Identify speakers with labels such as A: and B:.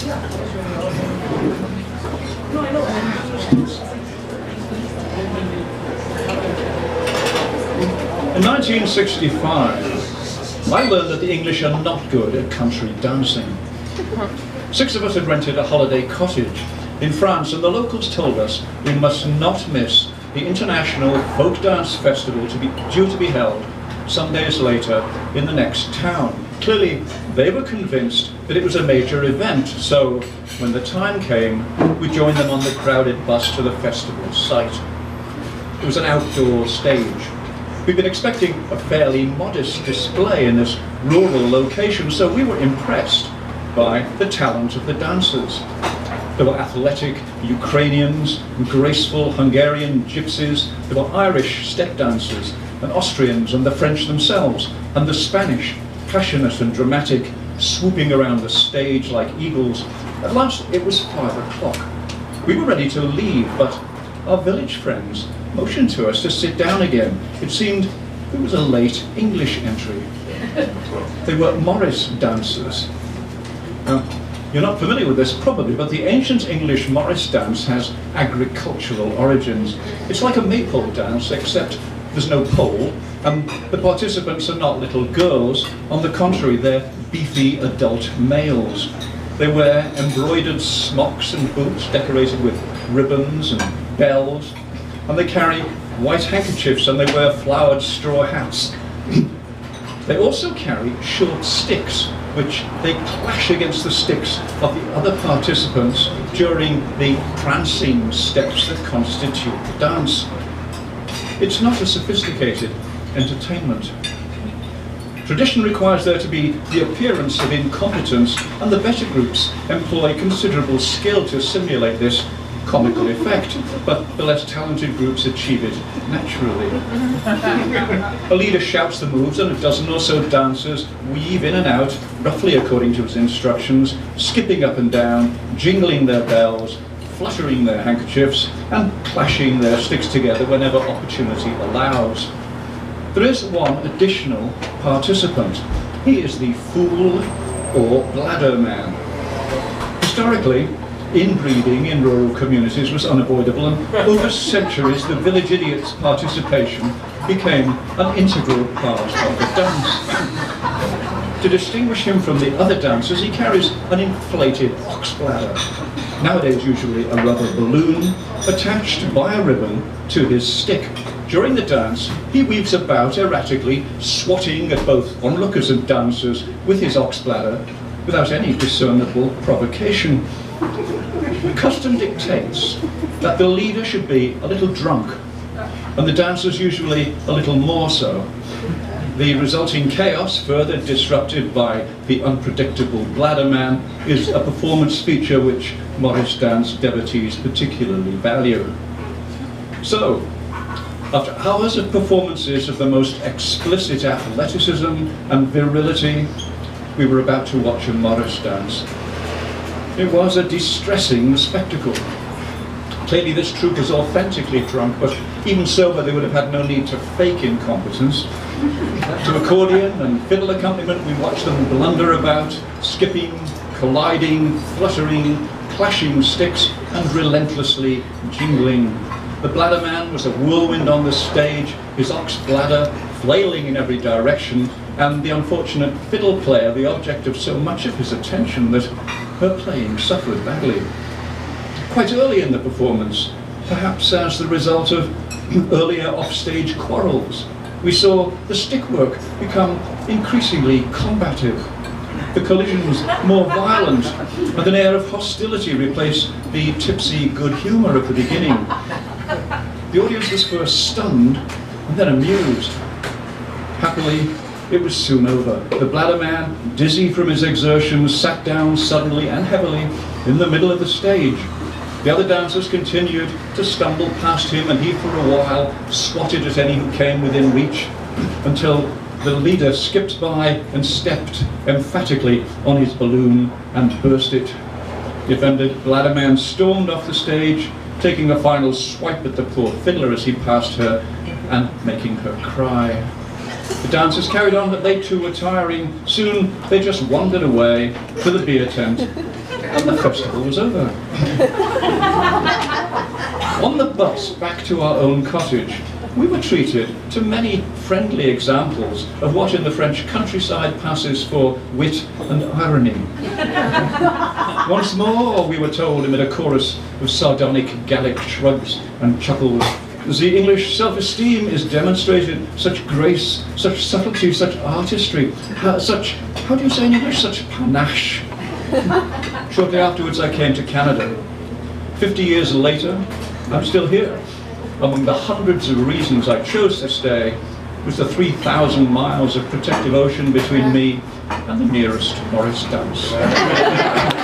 A: In 1965, I learned that the English are not good at country dancing. 6 of us had rented a holiday cottage in France, and the locals told us we must not miss the International Folk Dance Festival due to be held some days later in the next town. Clearly, they were convinced that it was a major event, so when the time came, we joined them on the crowded bus to the festival site. It was an outdoor stage. We'd been expecting a fairly modest display in this rural location, so we were impressed by the talent of the dancers. There were athletic Ukrainians, graceful Hungarian gypsies, there were Irish step dancers, and Austrians and the French themselves, and the Spanish, passionate and dramatic, swooping around the stage like eagles. At last it was 5 o'clock. We were ready to leave, but our village friends motioned to us to sit down again. It seemed it was a late English entry. They were Morris dancers. Now, you're not familiar with this probably, but the ancient English Morris dance has agricultural origins. It's like a maypole dance, except there's no pole, and the participants are not little girls. On the contrary, they're beefy adult males. They wear embroidered smocks and boots decorated with ribbons and bells, and they carry white handkerchiefs and they wear flowered straw hats. They also carry short sticks, which they clash against the sticks of the other participants during the prancing steps that constitute the dance. It's not a sophisticated entertainment. Tradition requires there to be the appearance of incompetence, and the better groups employ considerable skill to simulate this comical effect, but the less talented groups achieve it naturally. A leader shouts the moves, and a dozen or so dancers weave in and out, roughly according to his instructions, skipping up and down, jingling their bells, fluttering their handkerchiefs, and clashing their sticks together whenever opportunity allows. There is one additional participant. He is the fool or bladder man. Historically, inbreeding in rural communities was unavoidable, and over centuries the village idiot's participation became an integral part of the dance. To distinguish him from the other dancers, he carries an inflated ox bladder, nowadays usually a rubber balloon, attached by a ribbon to his stick. During the dance, he weaves about erratically, swatting at both onlookers and dancers with his ox bladder without any discernible provocation. Custom dictates that the leader should be a little drunk, and the dancers usually a little more so. The resulting chaos, further disrupted by the unpredictable bladder man, is a performance feature which Morris dance devotees particularly value. So, after hours of performances of the most explicit athleticism and virility, we were about to watch a Morris dance. It was a distressing spectacle. Clearly this troupe was authentically drunk, but even sober they would have had no need to fake incompetence. To accordion and fiddle accompaniment we watched them blunder about, skipping, colliding, fluttering, clashing sticks, and relentlessly jingling. The bladder man was a whirlwind on the stage, his ox bladder flailing in every direction, and the unfortunate fiddle player the object of so much of his attention that her playing suffered badly. Quite early in the performance, perhaps as the result of earlier offstage quarrels, we saw the stickwork become increasingly combative. The collisions more violent, and an air of hostility replaced the tipsy good humour of the beginning. The audience was first stunned and then amused. Happily, it was soon over. The bladder man, dizzy from his exertions, sat down suddenly and heavily in the middle of the stage. The other dancers continued to stumble past him, and he for a while swatted at any who came within reach, until the leader skipped by and stepped emphatically on his balloon and burst it. The offended bladder man stormed off the stage, taking a final swipe at the poor fiddler as he passed her and making her cry. The dances carried on, but they too were tiring. Soon they just wandered away to the beer tent, and the festival was over. On the bus back to our own cottage, we were treated to many friendly examples of what in the French countryside passes for wit and irony. Once more, we were told amid a chorus of sardonic Gallic shrugs and chuckles, the English self-esteem is demonstrated, such grace, such subtlety, such artistry, such, how do you say in English, such panache. Shortly afterwards I came to Canada. 50 years later, I'm still here. Among the hundreds of reasons I chose to stay was the 3,000 miles of protective ocean between me and the nearest Morris dance.